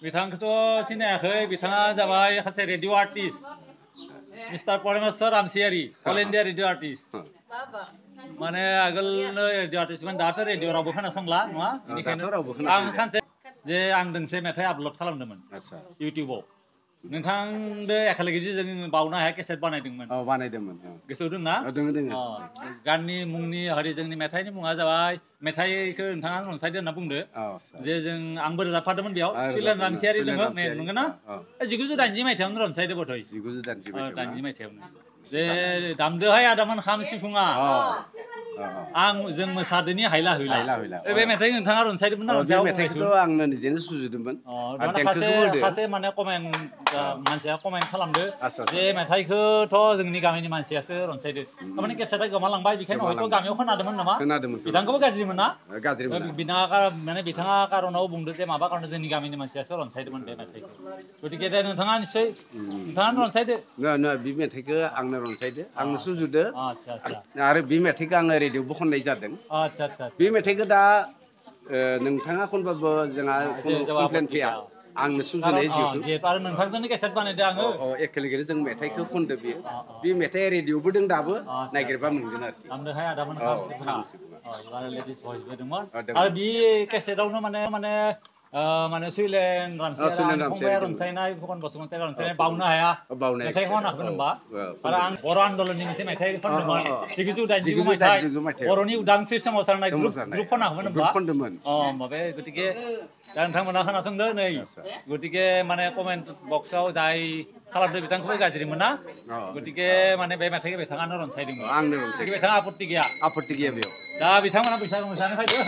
बिथांखौथ' सिनायाखै बिथाङा जाबाय सासे रेडिअ आर्टिस्ट मिस्टार परमेश्वर रामसियारि अल इन्डिया रेडिअ आर्टिस्ट माने आगोलनो रेडिअ आर्टिस्टमोन दाथ' रेडिअ रावबो खोनासंला नङा बेनिखायनो आं सानसे जे आं दोंसे मेथाइ आपल'ड खालामदोंमोन इउटिउबाव नोंथांदो एखेलगे जों बावनो हाया केसेट बानायदोंमोन गोसोआव दं ना गाननि मुंनि हरि जोंनि मेथाइनि मुङा जाबाय मेथाइखौ नोंथाङा रनसायदो होनना बुंदो जे जों आंबो रोजाबफादोंमोन बेयाव सिलेन रामसियारि दङ नंगौना 1980 मायथाइयावनो रनसायदो बथय 1980 मायथाइयावनो जे दामदोहाय आदामोन खाम सिफुङा आं जों मोसादोनि हायला हुइला बे मेथाइखौ नोंथाङा रनसायदोंमोन ना बे मेथाइखौथ' आंनो निजेनो सुजुदोंमोन सासे माने कमेन्ट मानसिया कमेन्ट खालामदो जे मेथाइखौथ' जोंनि गामिनि मानसियासो रनसायदो थारमाने केसेटआ गोमालांबाय बेखायनो हयथ' गामियाव खोनादोंमोन नामा बिथांखौबो गाज्रि मोना माने बिथाङा कारनाव बुंदो जे माबा कारनाव जोंनि गामिनि मानसियासो रनसायदोंमोन बे मेथाइखौ गतिके नोंथाङा निश्चय नोंथाङानो रनसायदो बे मेथाइखौ आंनो रनसायदो आंनो सुजुदो आरो बे मेथाइखौ आङो रेडिअ'बो खननाय जादों बे मेथाइखौ दा नोंथाङा खनबाबो जोंहा कमप्लेन फैया आंनो सुजुनाय जिहेतु आरो नोंथांजोंनो केसेट बानायदो आङो एखेलगे जों मेथाइखौ खनदो बेयो बे मेथाइआ रेडिअ'बो दं दाबो नागिरबा मोनगोन आरोखि दामदोहाय आदामोन लेडिस भइसबो दंमोन आरो बे केसेटआवनो माने सुइलेन रामसियारि फंबाया रनसायनाय फुकन बसुमतारी रनसायनाय बावनो हाया मेथाइ खनाखै होनबा आरो आं बर' आन्दलननि मोनसे मेथाइ खनदोंमोन 1989 मायथाइ बर'नि उदांस्रि सोमावसारनाय ग्रुप खनाखैमोन होनबा बे गतिके दा नोंथांमोना खोनासंदो नै गतिके माने कमेन्ट बक्सआव जाय खालामदो बिथांखौबो गाज्रि मोना गतिके माने बे मेथाइखौ बिथाङानो रनसायदोंमोन आंनो रनसायदों बिथाङा आपत्ति गैया बेयाव दा बिथांमोना बैसागु मोसानो फैदो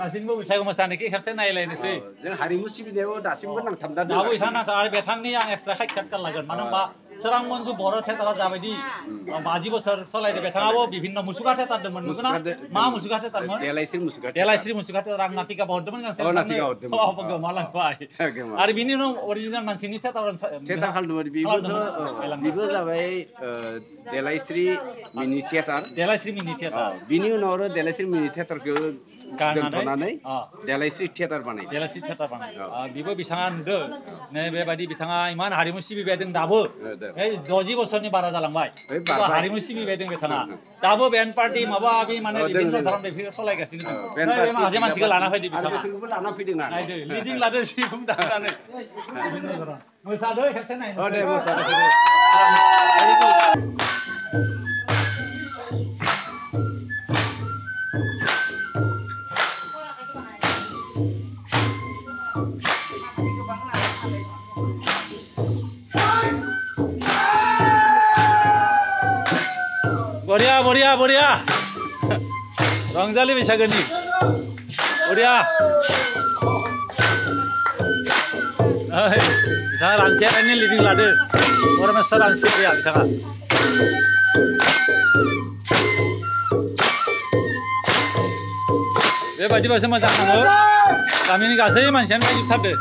गासैबो बैसागु मोसानायखौ खेबसे नायलायनोसै जों हारिमु सिबिनायाव दासिमबो नांथाबना दं दाबो बिथाङा आरो बिथांनि आं एक्सट्रा साक्षात्कार लागोन मानो होनबा सोरां मन्जु बर' थियेटारा जाबायदि 50 बोसोर सलायदों बिथाङाबो ବିଭିନ୍ନ मुसुखा थियेटार दंमोन नंगौना मा मुसुखा थियेटारमोन देलायस्रि मुसुखा थियेटार आं नाटिकाबो हरदोंमोन गांसे गोमालांबाय आरो बिनि उनाव अरिजिनेल मानसिनि थियेटार खालामदोंमोन बेबो जाबाय देलायस्रि मिनि थियेटार बिनि उनाव आरो देलायस्रि मिनि थियेटारखौ दोनथ'नानै देलायस्रि थियेटार बानायदों बेबो बिथाङा नुदों बेबायदि बिथाङा इमान हारिमु सिबिबाय दं दाबो 60 बोसोरनि बारा जालांबाय हारिमु सिबिबाय दं बिथाङा दाबो बेन्ड पार्टि माबा माबि माने बिभिन्न धरन बेफोरखौ सलायगासिनो दं माखासे मानसिखौ लाना फैदो बिथाङा नायदो लिडिं लादो सिफुं दामनानै मोसादो खेबसे नायनो बरिया रंजालि बैसागोनि बरिया बिथाङा रामसियारिनि लिडिं लादो परमेश्वर रामसियारिया बिथाङा बेबायदिबासो मोजां नाङो गामिनि गासै मानसियानो नायजोबथारदो